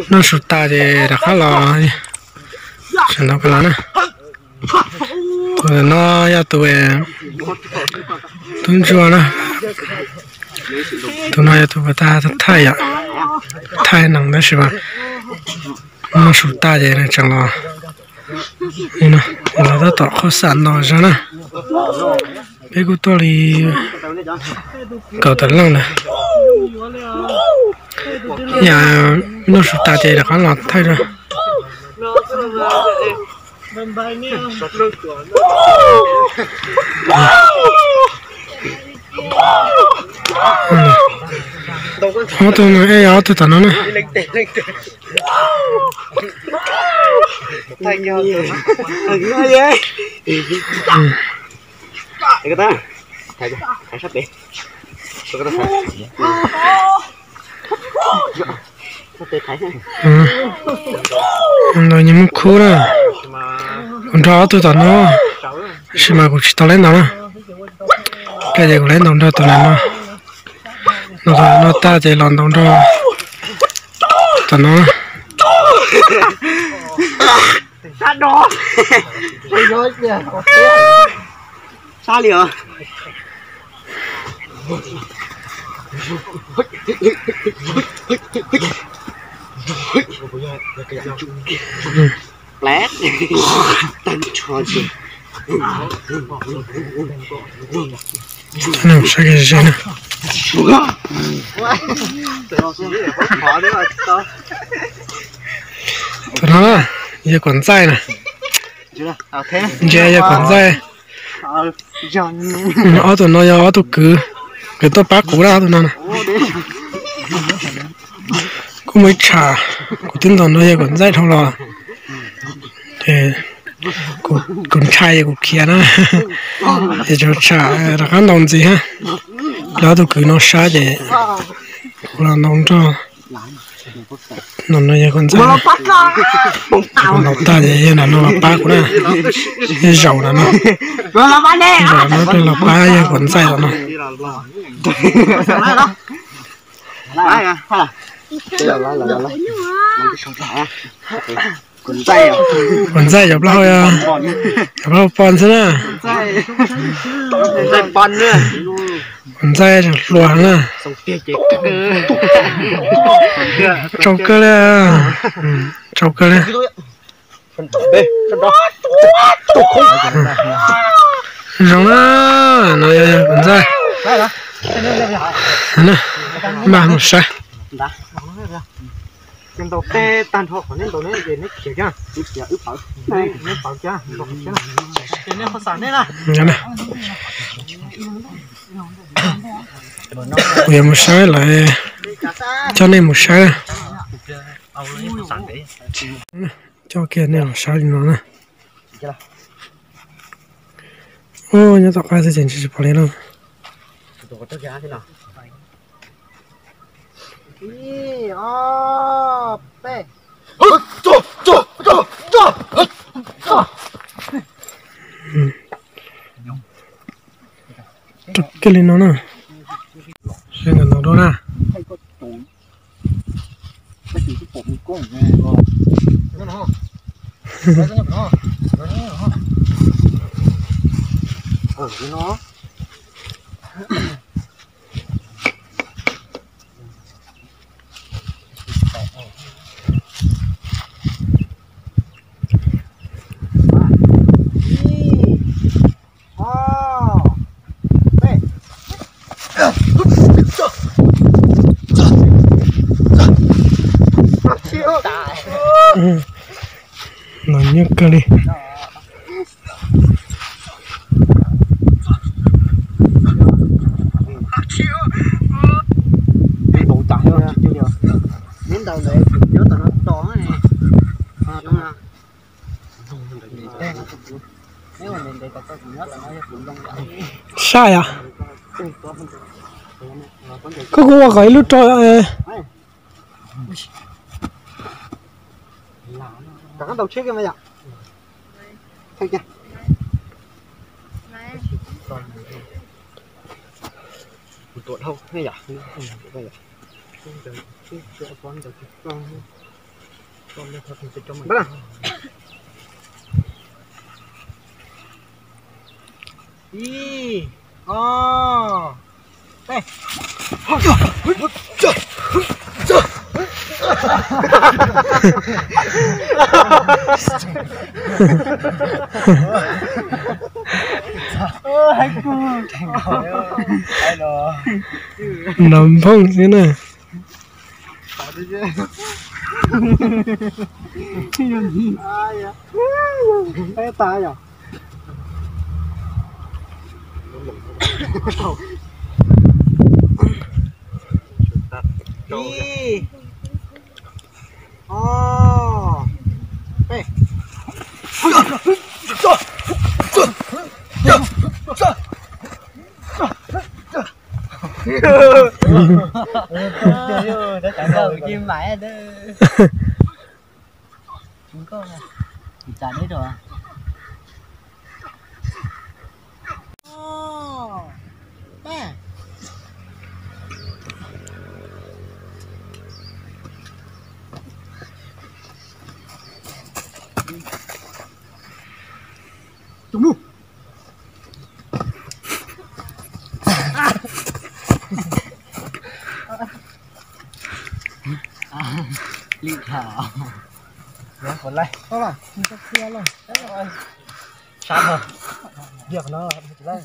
nó sụt ta thì đã khá là chẳng đâu cái là nó ya tụi chua nó tụi nó ya tụi ta thay à thay nặng đấy mà nó sụt ta thì chẳng là nó là nó tỏ khó sản nó ra nè bây giờ tôi đi cầu tận lăng này nhà nó sụt ta thì đã khá là thay rồi họ tụi nó ấy họ tụi tao nó nè cái ta thầy sắp đi cái ta rồi nhưng mà khô rồi con chó tụi tao nó xem mà cũng chỉ tao lên nó cái gì cũng lên đồng cho tụi nó ta chỉ làm đồng cho tụi nó sát đó sao liền lát tan tròn gì nào sao cái gì nữa tụi nó giờ còn dai nè giờ còn dai ở tụi nó ở tụi cứ cái tụi bác cũ ra tụi nó nè cũng mới trả của tinh thần nó giờ còn dai thôi rồi thì cũng trai của kia nữa thì cho trả là cái đồng gì ha đó tụi cứ nó xa để là nông cho nó giờ còn dai nó ta thì là nó là ba của nó cái dầu là nó là ba giờ còn dai rồi nó còn dai dập lâu ya dập lâu pon thế nè dai pon nữa còn dai loạn nè trâu cơ nè trâu cơ nè rồng á nó còn dai nè ba một sai trên đầu tê tan thọ của nên đầu này về nét kiểu chưa ướp chả ướp bảo này nét bảo chưa một cái này trên nét khó sản đấy là nè bây một sai lại cho nên một sai cho kia này một sai nó nè ô nhớ tao qua sẽ chỉnh chỉ bỏ lên luôn cái lên nó nè xem là nó đó nè nó nó nhấc cơ đi bộ chạy chưa được đến đầu để nhớ tao nó to này đúng không nếu mà mình để tao nhớ tao nói chuyện trong vậy sai à có qua cái lúc trôi cả đầu chết cái mày ạ thấy chưa tuột không hay à Bắt đi. Đây. nằm phong thế này Cái tay à? Đi. Đây. Đã chẳng đâu chim mãi đó. Không có nè. Chả đấy rồi à. Nè. Tunggu. Lị thảo. Dạ, còn lại. Đó là, không có kia luôn. Đấy rồi. Sao rồi? Việc nó, đây.